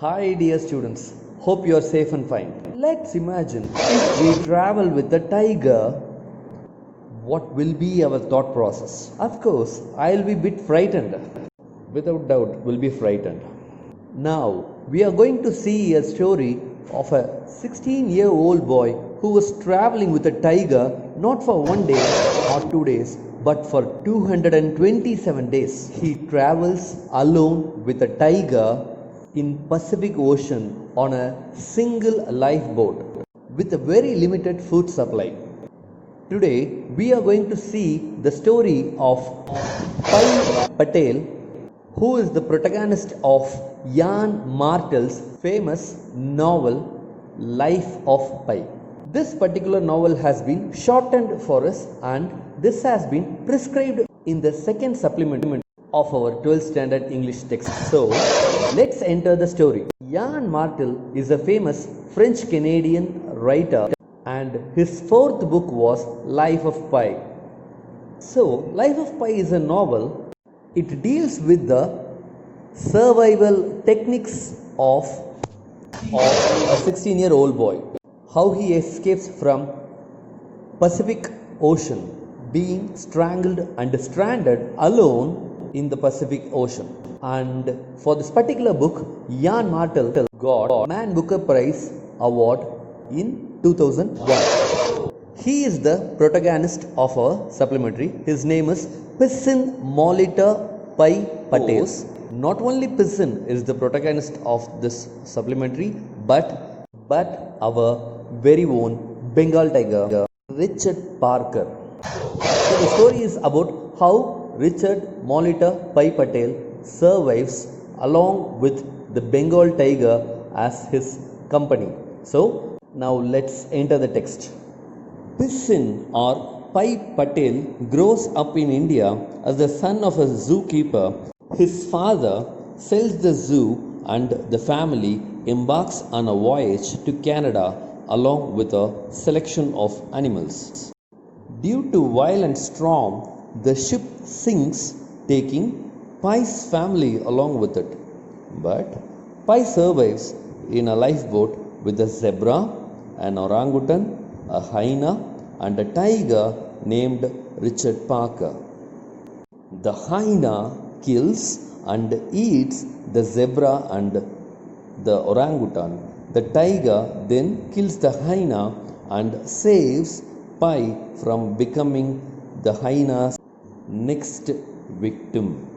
Hi, dear students. Hope you are safe and fine. Let's imagine if we travel with a tiger, what will be our thought process? Of course, I'll be a bit frightened. Without doubt, will be frightened. Now, we are going to see a story of a 16-year-old boy who was traveling with a tiger not for one day or 2 days, but for 227 days. He travels alone with a tiger in Pacific Ocean on a single lifeboat with a very limited food supply. Today we are going to see the story of Pai Patel, who is the protagonist of Jan Martel's famous novel Life of Pi. This particular novel has been shortened for us, and this has been prescribed in the second supplement of our 12th standard English text. So, let's enter the story. Jan Martel is a famous French Canadian writer, and his fourth book was Life of Pi. So, Life of Pi is a novel. It deals with the survival techniques of a 16-year-old boy, how he escapes from Pacific Ocean, being strangled and stranded alone in the Pacific Ocean. And for this particular book, Jan Martel got Man Booker Prize Award in 2001. He is the protagonist of our supplementary. His name is Pissin Molita Pai Patel. Not only Pissin is the protagonist of this supplementary, but our very own Bengal tiger, Richard Parker. So the story is about how Richard Molita Pai Patel survives along with the Bengal tiger as his company. So now let's enter the text. Pissin or Pai Patel grows up in India as the son of a zookeeper. His father sells the zoo and the family embarks on a voyage to Canada along with a selection of animals. Due to violent storm, the ship sinks, taking Pai's family along with it. But Pai survives in a lifeboat with a zebra, an orangutan, a hyena, and a tiger named Richard Parker. The hyena kills and eats the zebra and the orangutan. The tiger then kills the hyena and saves Pai from becoming the hyena's next victim.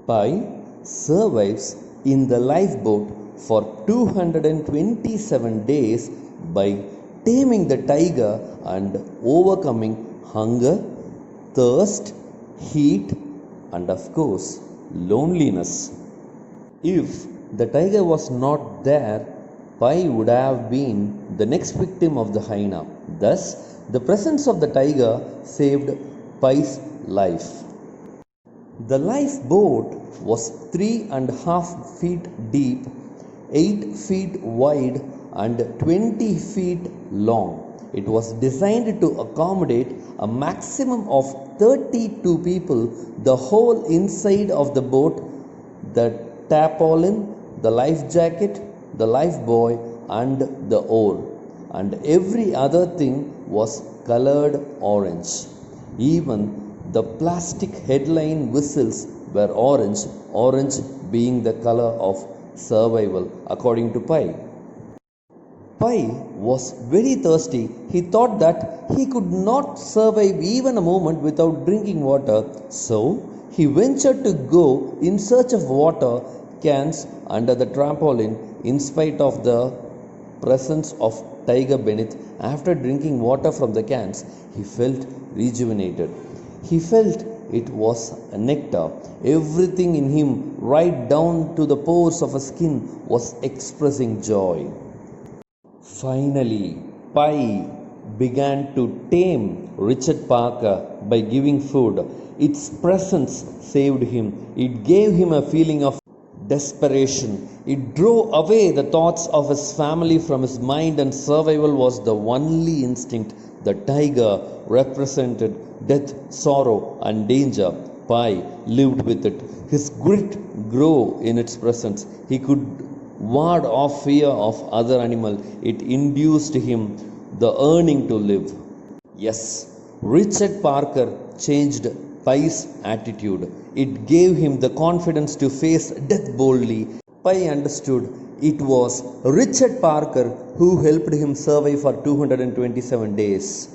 Pai survives in the lifeboat for 227 days by taming the tiger and overcoming hunger, thirst, heat, and of course, loneliness. If the tiger was not there, Pai would have been the next victim of the hyena. Thus, the presence of the tiger saved Pai's life. The lifeboat was 3.5 feet deep, 8 feet wide, and 20 feet long. It was designed to accommodate a maximum of 32 people. The whole inside of the boat, the tarpaulin, the life jacket, the life buoy, and the oar, and every other thing was colored orange. Even the plastic headline whistles were orange being the color of survival according to Pai. Pai was very thirsty. He thought that he could not survive even a moment without drinking water. So he ventured to go in search of water cans under the trampoline. In spite of the presence of tiger beneath, after drinking water from the cans, he felt rejuvenated. He felt it was a nectar. Everything in him, right down to the pores of his skin, was expressing joy. Finally, Pai began to tame Richard Parker by giving food. Its presence saved him. It gave him a feeling of desperation. It drove away the thoughts of his family from his mind, and survival was the only instinct. The tiger represented death, sorrow, and danger. Pai lived with it. His grit grew in its presence. He could ward off fear of other animal. It induced him the yearning to live. Yes, Richard Parker changed Pi's attitude. It gave him the confidence to face death boldly. Pi understood it was Richard Parker who helped him survive for 227 days.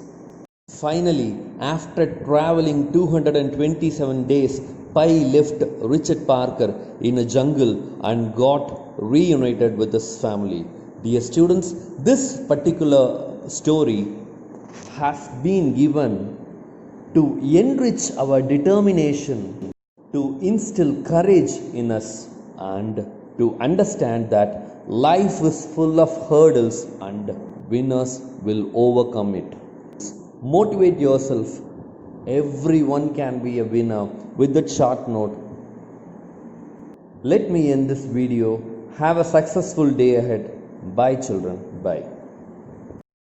Finally, after traveling 227 days, Pi left Richard Parker in a jungle and got reunited with his family. Dear students, this particular story has been given to enrich our determination, to instill courage in us, and to understand that life is full of hurdles and winners will overcome it. Motivate yourself. Everyone can be a winner. With that short note, let me end this video. Have a successful day ahead. Bye, children. Bye.